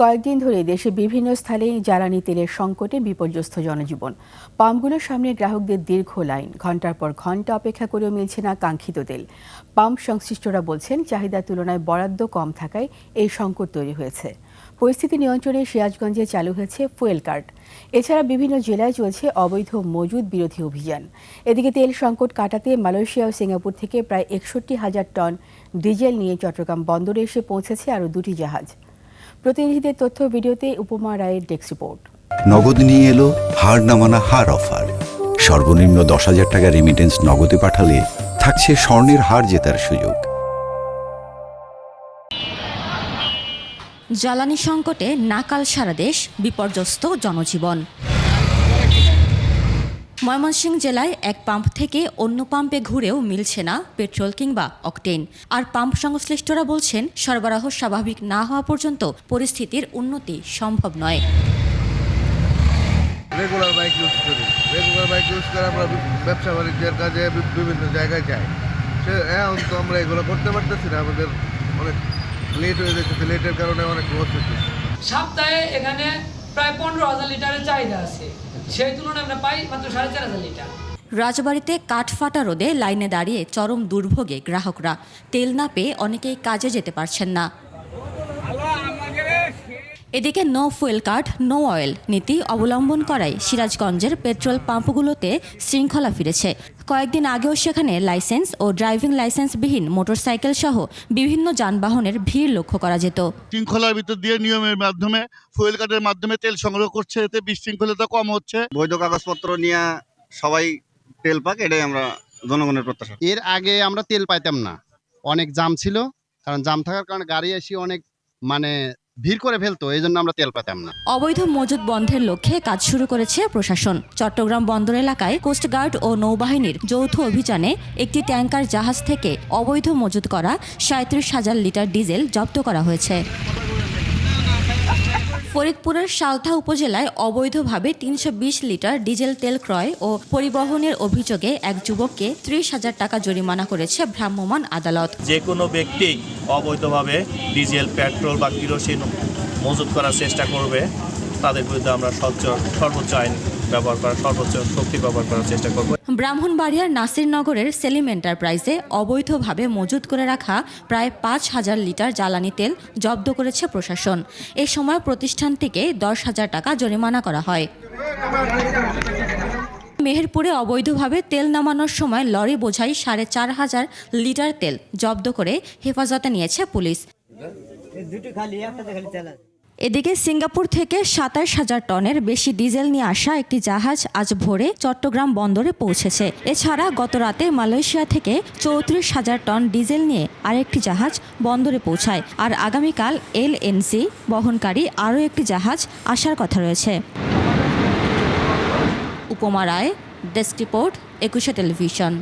কয়েকদিন ধরে দেশে বিভিন্ন স্থানে জ্বালানি তেলের সংকটে বিপর্যস্ত জনজীবন। পাম্পগুলোর সামনে গ্রাহকদের দীর্ঘ লাইন, ঘন্টার পর ঘন্টা অপেক্ষা করেও মিলছে না কাঙ্ক্ষিত তেল। পাম্প সংশ্লিষ্টরা বলছেন, চাহিদার তুলনায় বরাদ্দ কম থাকায় এই সংকট তৈরি হয়েছে। পরিস্থিতি নিয়ন্ত্রণে সিরাজগঞ্জে চালু হয়েছে ফুয়েল কার্ড। এছাড়া বিভিন্ন জেলায় চলছে অবৈধ মজুদ বিরোধী অভিযান। এদিকে তেল সংকট কাটাতে মালয়েশিয়া ও সিঙ্গাপুর থেকে প্রায় 61,000 টন ডিজেল নিয়ে চট্টগ্রাম বন্দরে এসে পৌঁছেছে আরও দুটি জাহাজ। প্রতিনিধিদের তথ্য ভিডিওতে উপমা রায়ের ডেস্ক রিপোর্ট। নগদ নিয়ে এলো হার না মানা হার অফার। সর্বনিম্ন 10,000 টাকা রেমিটেন্স নগদে পাঠালে থাকছে স্বর্ণের হার জেতার সুযোগ। জ্বালানি সংকটে নাকাল সারা দেশ, বিপর্যস্ত জনজীবন। ময়মনসিংহ জেলায় এক পাম্প থেকে অন্য পাম্পে ঘুরেও মিলছে না পেট্রোল কিংবা অকটেন। আর পাম্প সংশ্লিষ্টরা বলছেন, সরবরাহ স্বাভাবিক না হওয়া পর্যন্ত পরিস্থিতির উন্নতি সম্ভব নয়। রেগুলার বাইক ইউজ করে আমরা ব্যবসা বাণিজ্যের কাজে বিভিন্ন জায়গায় যাই। এখন তো আমরা এগুলো করতে পারতেছি না, আমাদের অনেক লেট হয়ে যাচ্ছে। লেটের কারণে অনেক লস হচ্ছে। সপ্তাহে এখানে প্রায় 15,000 লিটারের চাহিদা আছে, সেই তুলনায় আমরা পাই মাত্র 4,500 লিটার। রাজবাড়ীতে কাঠফাটা রোদে লাইনে দাঁড়িয়ে চরম দুর্ভোগে গ্রাহকরা। তেল না পেয়ে অনেকেই কাজে যেতে পারছেন না। এদিকে no fuel card no oil নীতি অবলম্বন করায় সিরাজগঞ্জের পেট্রোল পাম্পগুলোতে শৃঙ্খলা ফিরেছে। কয়েকদিন আগেও সেখানে লাইসেন্স ও ড্রাইভিং লাইসেন্সবিহীন মোটরসাইকেল সহ বিভিন্ন যানবাহনের ভিড় লক্ষ্য করা যেত। শৃঙ্খলার ভিতর দিয়ে নিয়মের মাধ্যমে ফুয়েল কার্ডের মাধ্যমে তেল সংগ্রহ করছে, এতে বিশৃঙ্খলতা কম হচ্ছে। বৈধ কাগজপত্র নিয়ে সবাই তেল পাক, এটাই আমরা জনগণের প্রত্যাশা। এর আগে আমরা তেল পাইতাম না, অনেক জাম ছিল। কারণ জাম থাকার কারণে গাড়ি এসে অনেক ভিড় করে ফেলতো, এই জন্য আমরা তেল পেতাম না। অবৈধ মজুদ বন্ধের লক্ষ্যে কাজ শুরু করেছে প্রশাসন। চট্টগ্রাম বন্দর এলাকায় কোস্টগার্ড ও নৌবাহিনীর যৌথ অভিযানে একটি ট্যাঙ্কার জাহাজ থেকে অবৈধ মজুদ করা 37,000 লিটার ডিজেল জব্দ করা হয়েছে। ফরিদপুরের সালথা উপজেলায় অবৈধভাবে 320 লিটার ডিজেল তেল ক্রয় ও পরিবহনের অভিযোগে এক যুবককে 30,000 টাকা জরিমানা করেছে ভ্রাম্যমাণ আদালত। যে কোনো ব্যক্তি অবৈধভাবে ডিজেল, পেট্রোল বা কিরোসিন মজুত করার চেষ্টা করবে, তাদের বিরুদ্ধে আমরা সর্বোচ্চ আইন ব্যবহার করার, সর্বোচ্চ শক্তি ব্যবহার করার চেষ্টা করব। ব্রাহ্মণবাড়িয়ার নাসিরনগরের সেলিম এন্টারপ্রাইজে অবৈধভাবে মজুত করে রাখা প্রায় 5,000 লিটার জ্বালানি তেল জব্দ করেছে প্রশাসন। এ সময় প্রতিষ্ঠানটিকে 10,000 টাকা জরিমানা করা হয়। মেহেরপুরে অবৈধভাবে তেল নামানোর সময় লরি বোঝাই 4,500 লিটার তেল জব্দ করে হেফাজতে নিয়েছে পুলিশ। এদিকে সিঙ্গাপুর থেকে 27,000 টনের বেশি ডিজেল নিয়ে আসা একটি জাহাজ আজ ভোরে চট্টগ্রাম বন্দরে পৌঁছেছে। এছাড়া গত রাতে মালয়েশিয়া থেকে 34,000 টন ডিজেল নিয়ে আরেকটি জাহাজ বন্দরে পৌঁছায়। আর আগামীকাল LNG বহনকারী আরও একটি জাহাজ আসার কথা রয়েছে। উপমা রায়, ডেস্ক রিপোর্ট, 21 টেলিভিশন।